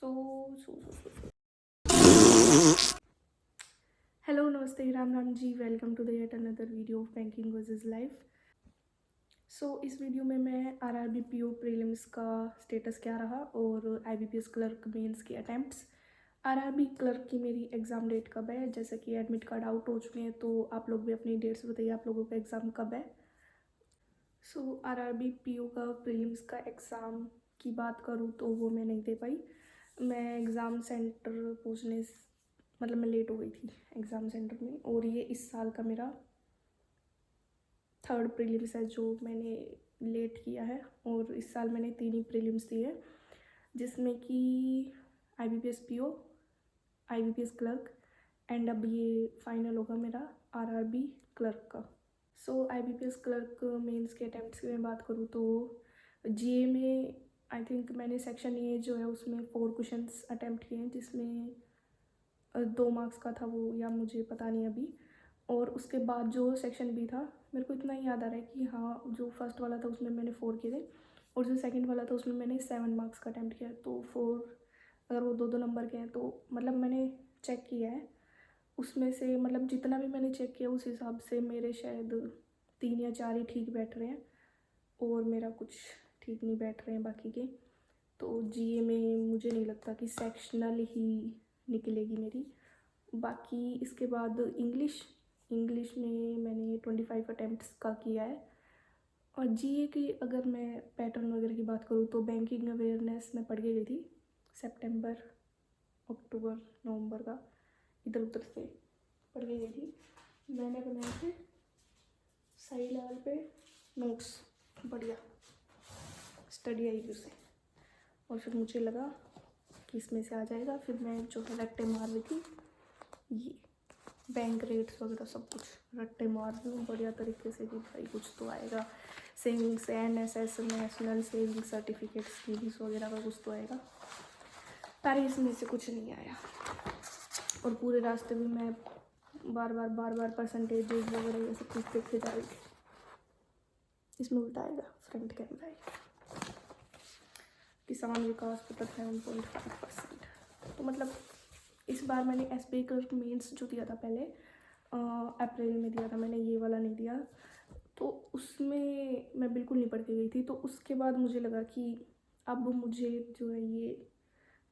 सो hello नमस्ते Ram Ram ji, welcome to the yet another video of banking versus life. इस video में मैं आरआरबी पीओ प्रीलिम्स का स्टेटस क्या रहा और आईबीपीएस क्लर्क मेंस की अटैम्प्ट्स। आरआरबी क्लर्क की मेरी एग्ज़ाम डेट कब है? जैसा कि एडमिट कार्ड आउट हो चुके हैं तो आप लोग भी अपनी डेट्स बताइए, आप लोगों का एग्ज़ाम कब है। आरआरबी पीओ का प्रीलिम्स का एग्ज़ाम की बात करूँ तो वो मैं नहीं दे पाई। मैं एग्ज़ाम सेंटर मतलब मैं लेट हो गई थी एग्ज़ाम सेंटर में, और ये इस साल का मेरा थर्ड प्रीलिम्स है जो मैंने लेट किया है। और इस साल मैंने 3 ही प्रीलिम्स दिए, जिसमें कि IBPS PO, IBPS clerk and अब ये फाइनल होगा मेरा आरआरबी क्लर्क का। आईबीपीएस क्लर्क मेंस के अटैम्प्ट्स की मैं बात करूँ तो जीए में आई थिंक मैंने सेक्शन ए जो है उसमें 4 क्वेश्चंस अटैम्प्ट किए हैं, जिसमें 2 मार्क्स का था वो, या मुझे पता नहीं अभी। और उसके बाद जो सेक्शन बी था, मेरे को इतना ही याद आ रहा है कि हाँ, जो फर्स्ट वाला था उसमें मैंने 4 किए थे और जो सेकंड वाला था उसमें मैंने 7 मार्क्स का अटैम्प्ट किया। तो 4 अगर वो 2-2 नंबर के हैं तो मतलब मैंने चेक किया है उसमें से, मतलब जितना भी मैंने चेक किया उस हिसाब से मेरे शायद 3 या 4 ही ठीक बैठ रहे हैं और मेरा कुछ ठीक नहीं बैठ रहे हैं बाकी के। तो जीए में मुझे नहीं लगता कि सेक्शनल ही निकलेगी मेरी। बाकी इसके बाद इंग्लिश में मैंने 25 अटैम्प्ट्स का किया है। और जीए की अगर मैं पैटर्न वगैरह की बात करूँ तो बैंकिंग अवेयरनेस में पढ़ के गई थी, सितंबर अक्टूबर नवंबर का इधर उधर से पढ़ के गई थी। मैंने बनाए थे सही लेवल पे नोट्स, बढ़िया स्टडी आई थी उससे, और फिर मुझे लगा कि इसमें से आ जाएगा। फिर मैं जो है रट्टे मार रही थी, ये बैंक रेट्स वगैरह सब कुछ रट्टे मार रही हूँ बढ़िया तरीके से कि भाई कुछ तो आएगा। Savings, NSS, national saving certificate schemes वगैरह का कुछ तो आएगा, पर इसमें से कुछ नहीं आया। और पूरे रास्ते भी मैं बार बार परसेंटेजेस वगैरह ये सब कुछ देखते जा रही थी। इसमें उल्टा आएगा फ्रंट कैमरा है, किसान विकास पत्र 7.5%। तो मतलब इस बार मैंने एसबीआई क्लर्क मेंस जो दिया था पहले अप्रैल में दिया था मैंने, ये वाला नहीं दिया। तो उसमें मैं बिल्कुल नहीं पढ़ के गई थी। तो उसके बाद मुझे लगा कि अब मुझे जो है ये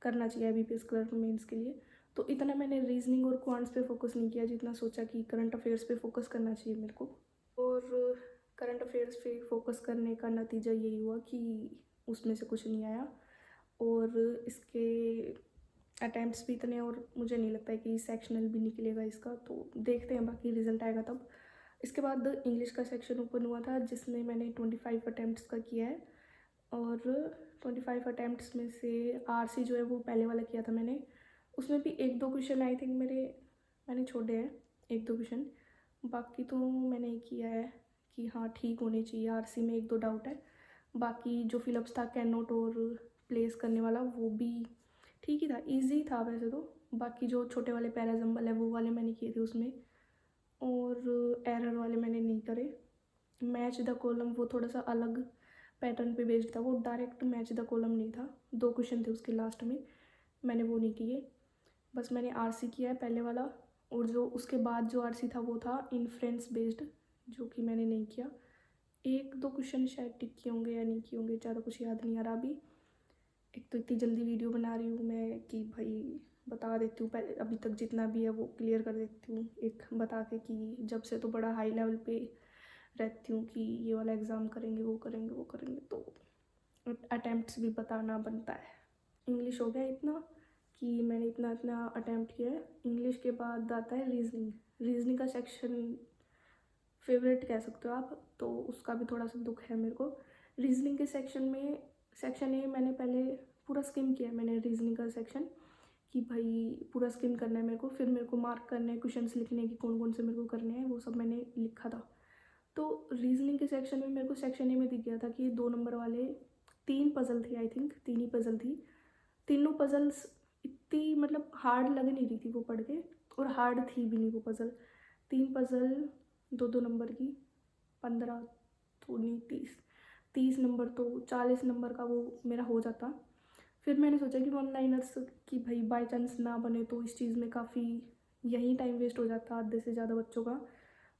करना चाहिए आईबीपीएस क्लर्क मेंस के लिए। तो इतना मैंने रीजनिंग और क्वांट्स पे फोकस नहीं किया जितना सोचा कि करंट अफेयर्स पे फोकस करना चाहिए मेरे को। और करंट अफेयर्स पे फोकस करने का नतीजा यही हुआ कि उसमें से कुछ नहीं आया और इसके अटैम्प्ट्स भी इतने, और मुझे नहीं लगता है कि सेक्शनल भी निकलेगा इसका। तो देखते हैं, बाकी रिजल्ट आएगा तब। इसके बाद इंग्लिश का सेक्शन ओपन हुआ था जिसमें मैंने 25 अटैम्प्ट्स का किया है, और 25 अटैम्प्ट्स में से आरसी जो है वो पहले वाला किया था मैंने। उसमें भी 1-2 क्वेश्चन आई थिंक मैंने छोड़े हैं, 1-2 क्वेश्चन। बाकी तो मैंने किया है कि हाँ ठीक होने चाहिए। आरसी में 1-2 डाउट है, बाकी जो फिलअप्स था कैन नॉट और प्लेस करने वाला वो भी ठीक ही था, इजी था वैसे तो। बाकी जो छोटे वाले पैराजम्बल है वो वाले मैंने किए थे उसमें, और एरर वाले मैंने नहीं करे। मैच द कॉलम वो थोड़ा सा अलग पैटर्न पे बेस्ड था, वो डायरेक्ट मैच द कॉलम नहीं था, 2 क्वेश्चन थे उसके लास्ट में, मैंने वो नहीं किए। बस मैंने आरसी किया है पहले वाला, और जो उसके बाद जो आरसी था वो था इन्फ्रेंस बेस्ड, जो कि मैंने नहीं किया। 1-2 क्वेश्चन शायद टिक किए होंगे या नहीं किए होंगे, ज़्यादा कुछ याद नहीं आ रहा अभी। एक तो इतनी जल्दी वीडियो बना रही हूँ मैं कि भाई बता देती हूँ पहले, अभी तक जितना भी है वो क्लियर कर देती हूँ एक बता के, कि जब से तो बड़ा हाई लेवल पे रहती हूँ कि ये वाला एग्ज़ाम करेंगे वो करेंगे वो करेंगे, तो अटैम्प्ट्स भी बताना बनता है। इंग्लिश हो गया इतना कि मैंने इतना इतना अटैम्प्ट किया है। इंग्लिश के बाद आता है रीजनिंग का सेक्शन फेवरेट कह सकते हो आप, तो उसका भी थोड़ा सा दुख है मेरे को। रीजनिंग के सेक्शन में सेक्शन ए मैंने पहले पूरा स्किम किया, मैंने रीजनिंग का सेक्शन कि भाई पूरा स्किम करना है मेरे को, फिर मेरे को मार्क करने हैं, क्वेश्चंस लिखने हैं कि कौन कौन से मेरे को करने हैं, वो सब मैंने लिखा था। तो रीजनिंग के सेक्शन में मेरे को सेक्शन ए में दिख गया था कि 2 नंबर वाले 3 पज़ल थी, आई थिंक 3 ही पज़ल थी। तीनों पज़ल्स इतनी मतलब हार्ड लग नहीं रही थी वो पढ़ के, और हार्ड थी भी नहीं वो पज़ल। 3 पज़ल 2-2 नंबर की, 15 तो नहीं 30 नंबर, तो 40 नंबर का वो मेरा हो जाता। फिर मैंने सोचा कि वन लाइनर्स की भाई बाय चांस ना बने तो इस चीज़ में काफ़ी यहीं टाइम वेस्ट हो जाता आधे से ज़्यादा बच्चों का,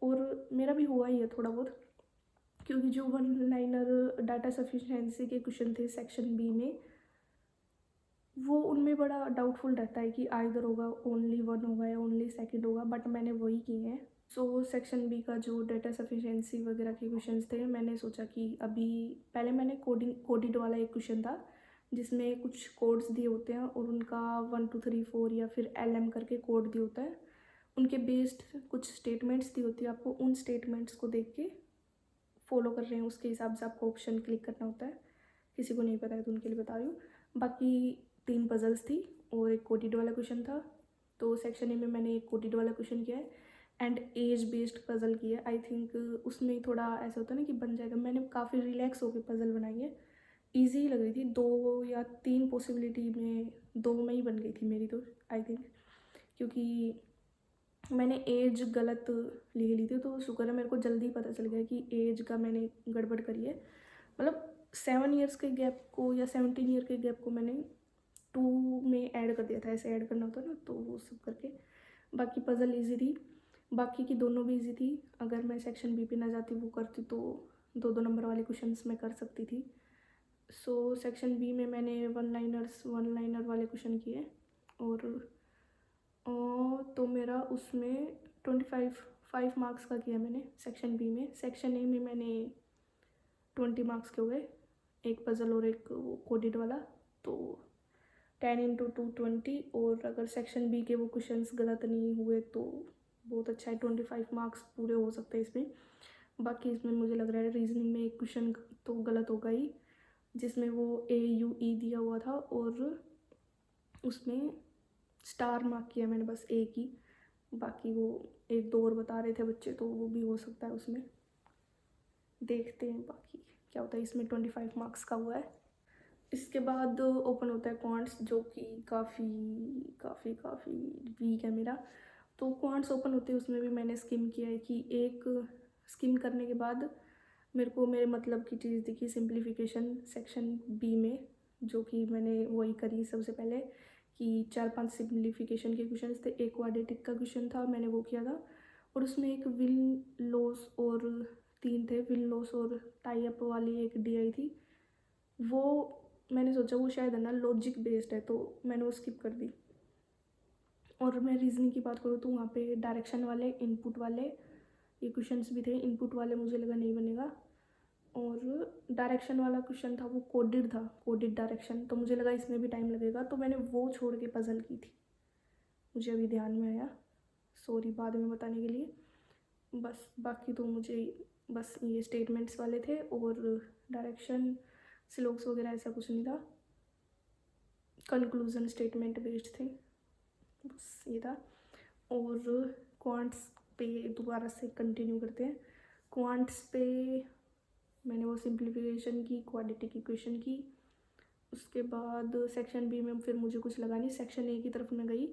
और मेरा भी हुआ ही है थोड़ा बहुत, क्योंकि जो वन लाइनर डाटा सफिशिएंसी के क्वेश्चन थे सेक्शन बी में, वो उनमें बड़ा डाउटफुल रहता है कि आइदर होगा ओनली वन होगा या ओनली सेकंड होगा, बट मैंने वही किए हैं। सो सेक्शन बी का जो डाटा सफिशिएंसी वगैरह के क्वेश्चंस थे, मैंने सोचा कि अभी पहले मैंने कोडिड वाला एक क्वेश्चन था जिसमें कुछ कोड्स दिए होते हैं और उनका 1 2 3 4 या फिर LM करके कोड दिया होता है, उनके बेस्ड कुछ स्टेटमेंट्स दी होती है, आपको उन स्टेटमेंट्स को देख के फॉलो कर रहे हैं उसके हिसाब से आपको ऑप्शन क्लिक करना होता है। किसी को नहीं पता है तो उनके लिए बता रही हूँ। बाकी 3 पजल्स थी और एक कोडिड वाला क्वेश्चन था। तो सेक्शन ए में मैंने एक कोडिड वाला क्वेश्चन किया है एंड एज बेस्ड पजल की है। आई थिंक उसमें थोड़ा ऐसा होता है ना कि बन जाएगा। मैंने काफ़ी रिलैक्स होकर पजल बनाई है, ईजी लग रही थी। 2 या 3 पॉसिबिलिटी में 2 में ही बन गई थी मेरी तो, आई थिंक, क्योंकि मैंने एज गलत लिख ली थी, तो शुक्र है मेरे को जल्दी पता चल गया कि एज का मैंने गड़बड़ करी है। मतलब 7 ईयर्स के गैप को या 17 ईयर के गैप को मैंने 2 में ऐड कर दिया था, ऐसे ऐड करना होता है ना, तो वो सब करके। बाकी पज़ल इजी थी, बाकी की दोनों भी इजी थी। अगर मैं सेक्शन बी पे ना जाती, वो करती, तो 2 नंबर वाले क्वेश्चंस मैं कर सकती थी। सो सेक्शन बी में मैंने वन लाइनर वाले क्वेश्चन किए और तो मेरा उसमें 5 मार्क्स का किया मैंने सेक्शन बी में। सेक्शन ए में मैंने 20 मार्क्स के हुए, एक पज़ल और एक कोडिड वाला, तो 10 × 2 20। और अगर सेक्शन बी के वो क्वेश्चंस गलत नहीं हुए तो बहुत अच्छा है, 25 मार्क्स पूरे हो सकते हैं इसमें। बाकी इसमें मुझे लग रहा है रीजनिंग में एक क्वेश्चन तो गलत होगा ही, जिसमें वो AUE दिया हुआ था और उसमें स्टार मार्क किया मैंने बस एक ही। बाकी वो 1 2 और बता रहे थे बच्चे, तो वो भी हो सकता है उसमें। देखते हैं बाकी क्या होता है। इसमें 25 मार्क्स का हुआ है। इसके बाद ओपन होता है क्वांट्स, जो कि काफ़ी वीक है मेरा। तो क्वांट्स ओपन होते हैं, उसमें भी मैंने स्किम किया है कि एक स्किम करने के बाद मेरे को मेरे मतलब की चीज़ दिखी, सिंप्लीफिकेशन सेक्शन बी में, जो कि मैंने वही करी सबसे पहले कि 4 5 सिंप्लीफिकेशन के क्वेश्चन थे। एक क्वाड्रेटिक का क्वेश्चन था, मैंने वो किया था, और उसमें एक विल लॉस और 3 थे, विल लॉस और टाई अप वाली एक DI थी। वो मैंने सोचा वो शायद है ना लॉजिक बेस्ड है, तो मैंने वो स्किप कर दी। और मैं रीजनिंग की बात करूँ तो वहाँ पे डायरेक्शन वाले, इनपुट वाले ये क्वेश्चंस भी थे। इनपुट वाले मुझे लगा नहीं बनेगा, और डायरेक्शन वाला क्वेश्चन था वो कोडिड था, कोडिड डायरेक्शन, तो मुझे लगा इसमें भी टाइम लगेगा, तो मैंने वो छोड़ के पजल की थी। मुझे अभी ध्यान में आया, सॉरी बाद में बताने के लिए। बस बाकी तो मुझे बस ये स्टेटमेंट्स वाले थे और डायरेक्शन स्लोक्स वगैरह ऐसा कुछ नहीं था, कंक्लूजन स्टेटमेंट बेस्ड थे, बस ये था। और क्वांट्स पे दोबारा से कंटिन्यू करते हैं। क्वांट्स पे मैंने वो सिंप्लीफिकेशन की, क्वाड्रेटिक इक्वेशन की। उसके बाद सेक्शन बी में फिर मुझे कुछ लगा नहीं, सेक्शन ए की तरफ मैं गई,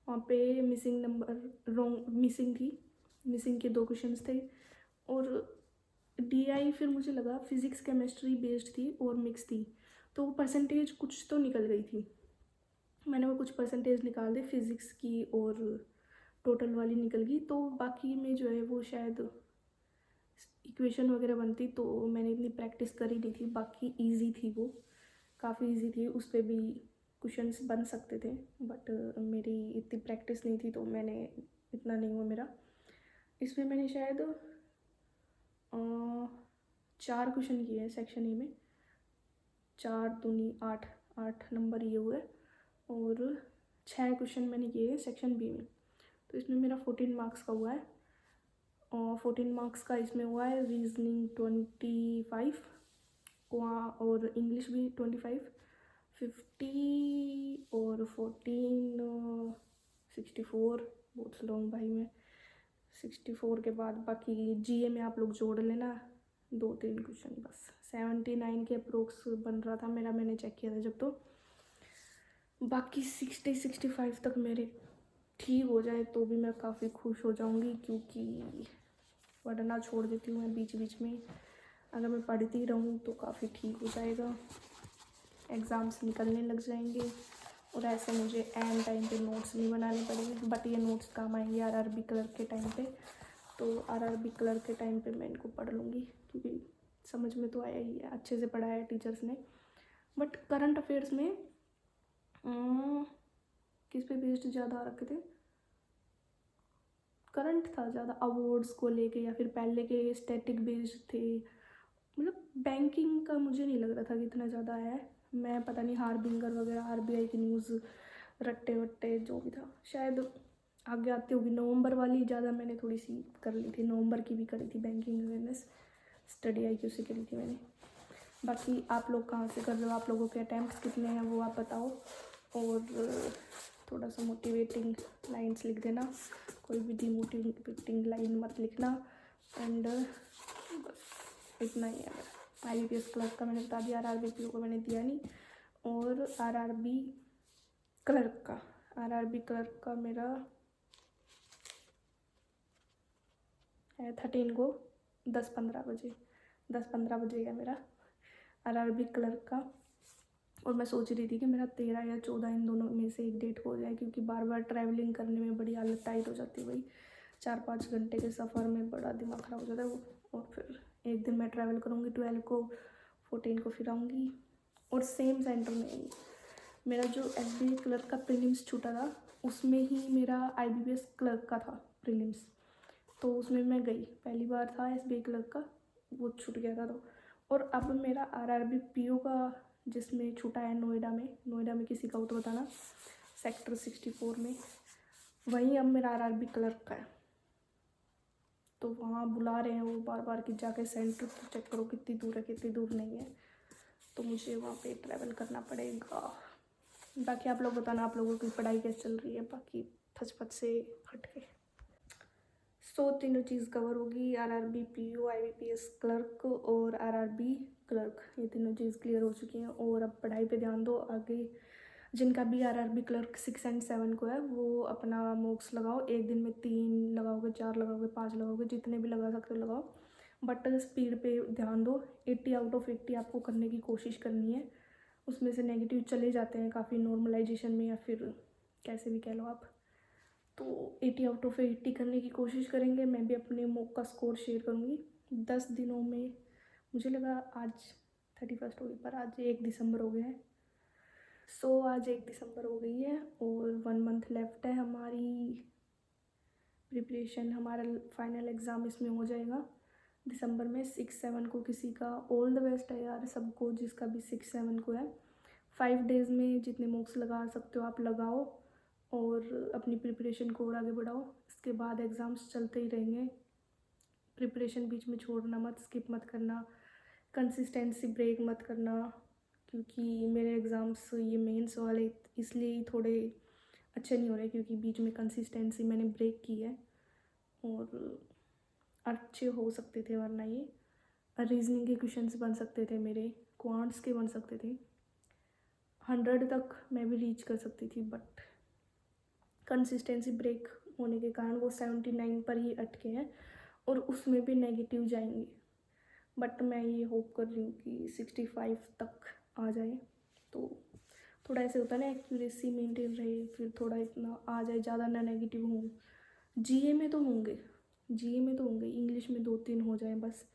वहाँ पे मिसिंग नंबर रॉन्ग मिसिंग थी, मिसिंग के 2 क्वेश्चंस थे। और DI फिर मुझे लगा फिज़िक्स केमिस्ट्री बेस्ड थी और मिक्स थी, तो वो परसेंटेज कुछ तो निकल गई थी। मैंने वो कुछ परसेंटेज निकाल दी फिज़िक्स की और टोटल वाली निकल गई, तो बाकी में जो है वो शायद इक्वेशन वगैरह बनती, तो मैंने इतनी प्रैक्टिस करी नहीं थी। बाकी इजी थी, वो काफ़ी इजी थी, उस पर भी क्वेश्चंस बन सकते थे, बट मेरी इतनी प्रैक्टिस नहीं थी, तो मैंने इतना नहीं हुआ मेरा। इसमें मैंने शायद 4 क्वेश्चन किए हैं सेक्शन ए में, 4 दूनी 8 8 नंबर ये हुए, और 6 क्वेश्चन मैंने किए हैं सेक्शन बी में। तो इसमें मेरा 14 मार्क्स का हुआ है, और 14 मार्क्स का इसमें हुआ है। रीजनिंग 25 और इंग्लिश भी 25, 50 और 14 64। बहुत स्लो हूँ भाई मैं। 64 के बाद बाकी GA में आप लोग जोड़ लेना 2 3 क्वेश्चन, बस 79 के अप्रोक्स बन रहा था मेरा, मैंने चेक किया था जब। तो बाकी 60 65 तक मेरे ठीक हो जाए तो भी मैं काफ़ी खुश हो जाऊंगी, क्योंकि पढ़ना छोड़ देती हूँ मैं बीच बीच में। अगर मैं पढ़ती रहूँ तो काफ़ी ठीक हो जाएगा। एग्ज़ाम्स निकलने लग जाएंगे और ऐसे मुझे एंड टाइम पे नोट्स नहीं बनाने पड़ेंगे, बट ये नोट्स काम आएंगे आरआरबी क्लर्क के टाइम पे। तो आरआरबी क्लर्क के टाइम पे मैं इनको पढ़ लूँगी, क्योंकि समझ में तो आया ही है, अच्छे से पढ़ाया है टीचर्स ने। बट करंट अफेयर्स में किस पे बेस्ड ज़्यादा रखे थे, करंट था ज़्यादा, अवार्ड्स को लेके, या फिर पहले के स्टैटिक बेस्ड थे। मतलब बैंकिंग का मुझे नहीं लग रहा था कि इतना ज़्यादा है। मैं पता नहीं हार्बिंगर वगैरह, आरबीआई की न्यूज़, रट्टे वट्टे जो भी था, शायद आगे आती होगी। नवंबर वाली ज़्यादा मैंने थोड़ी सी कर ली थी, नवंबर की भी करी थी बैंकिंग अवेयरनेस, स्टडी IQ से करी थी मैंने। बाकी आप लोग कहाँ से कर रहे हो, आप लोगों के अटैम्प्ट्स कितने हैं वो आप बताओ, और थोड़ा सा मोटिवेटिंग लाइंस लिख देना, कोई भी डिमोटिवेटिंग लाइन मत लिखना। एंड बस इतना ही है मेरा। IBPS क्लर्क का मैंने बता दिया, RRB PO का मैंने दिया नहीं। और RRB क्लर्क का मेरा है 13 को 10-15 बजे है मेरा RRB क्लर्क का। और मैं सोच रही थी कि मेरा 13 या 14 इन दोनों में से एक डेट हो जाए, क्योंकि बार बार ट्रैवलिंग करने में बड़ी हालत टाइट हो जाती है भाई। 4-5 घंटे के सफ़र में बड़ा दिमाग ख़राब हो जाता है वो। और फिर एक दिन मैं ट्रैवल करूँगी 12 को, 14 को फिर आऊँगी। और सेम सेंटर में मेरा जो SBI क्लर्क का प्रीलिम्स छूटा था, उसमें ही मेरा IBPS क्लर्क का था प्रीलिम्स, तो उसमें मैं गई, पहली बार था SBI क्लर्क का, वो छूट गया था। तो और अब मेरा RRB PO का जिसमें छूटा है नोएडा में किसी का हो तो बताना, सेक्टर 64 में, वहीं अब मेरा RRB क्लर्क का है। तो वहाँ बुला रहे हैं वो बार बार कि जाके सेंटर चेक करो कितनी दूर है, कितनी दूर नहीं है, तो मुझे वहाँ पे ट्रैवल करना पड़ेगा। बाकी आप लोग बताना, आप लोगों की पढ़ाई कैसे चल रही है, बाकी थचपच से हट के। सो तीनों चीज़ कवर होगी, RRB PO, IBPS क्लर्क और RRB क्लर्क, ये तीनों चीज़ क्लियर हो चुकी हैं। और अब पढ़ाई पे ध्यान दो। आगे जिनका भी RRB क्लर्क 6 और 7 को है, वो अपना मॉक्स लगाओ। एक दिन में 3 लगाओगे, 4 लगाओगे, 5 लगाओगे, जितने भी लगा सकते हो लगाओ, बट स्पीड पे ध्यान दो। 80 आउट ऑफ 80 आपको करने की कोशिश करनी है। उसमें से नेगेटिव चले जाते हैं काफ़ी नॉर्मलाइजेशन में, या फिर कैसे भी कह लो आप। तो 80 आउट ऑफ 80 करने की कोशिश करेंगे। मैं भी अपने मॉक का स्कोर शेयर करूँगी 10 दिनों में। मुझे लगा आज 31 होगी, पर आज 1 दिसंबर हो गया है। सो आज 1 दिसंबर हो गई है और 1 मंथ लेफ्ट है हमारी प्रिपरेशन। हमारा फाइनल एग्ज़ाम इसमें हो जाएगा दिसंबर में 6-7 को। किसी का ऑल द बेस्ट है यार सबको, जिसका भी 6-7 को है। 5 डेज़ में जितने मॉक्स लगा सकते हो आप लगाओ और अपनी प्रिपरेशन को और आगे बढ़ाओ। इसके बाद एग्ज़ाम्स चलते ही रहेंगे। प्रिपरेशन बीच में छोड़ना मत, स्किप मत करना, कंसिस्टेंसी ब्रेक मत करना, क्योंकि मेरे एग्ज़ाम्स ये मेंस वाले इसलिए थोड़े अच्छे नहीं हो रहे, क्योंकि बीच में कंसिस्टेंसी मैंने ब्रेक की है। और अच्छे हो सकते थे, वरना ये रीजनिंग के क्वेश्चंस बन सकते थे मेरे, क्वांट्स के बन सकते थे, 100 तक मैं भी रीच कर सकती थी, बट कंसिस्टेंसी ब्रेक होने के कारण वो 79 पर ही अटके हैं और उसमें भी नेगेटिव जाएंगे। बट मैं ये होप कर रही हूँ कि 65 तक आ जाए, तो थोड़ा ऐसे होता है ना, एक्यूरेसी मेंटेन रहे, फिर थोड़ा इतना आ जाए, ज़्यादा ना नेगेटिव हो। जीए में तो होंगे, इंग्लिश में 2-3 हो जाए बस।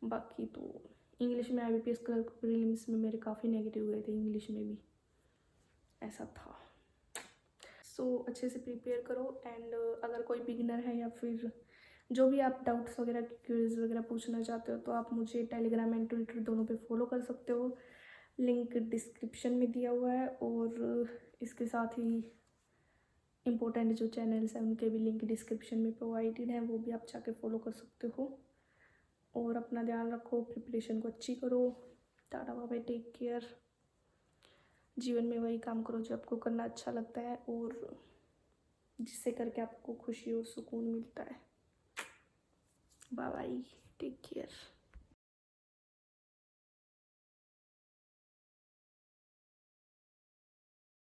बाकी तो इंग्लिश में IBPS क्लर्क प्रीलिम्स में मेरे काफ़ी नेगेटिव गए थे, इंग्लिश में भी ऐसा था। सो अच्छे से प्रिपेयर करो। एंड अगर कोई बिगिनर है या फिर जो भी आप डाउट्स वगैरह, क्यूरीज वगैरह पूछना चाहते हो, तो आप मुझे टेलीग्राम एंड ट्विटर दोनों पे फॉलो कर सकते हो, लिंक डिस्क्रिप्शन में दिया हुआ है। और इसके साथ ही इम्पोर्टेंट जो चैनल्स हैं उनके भी लिंक डिस्क्रिप्शन में प्रोवाइडेड हैं, वो भी आप जाके फॉलो कर सकते हो। और अपना ध्यान रखो, प्रिपरेशन को अच्छी करो। Tata bye bye, take care. जीवन में वही काम करो जो आपको करना अच्छा लगता है और जिससे करके आपको खुशी और सुकून मिलता है। Bye bye, take care.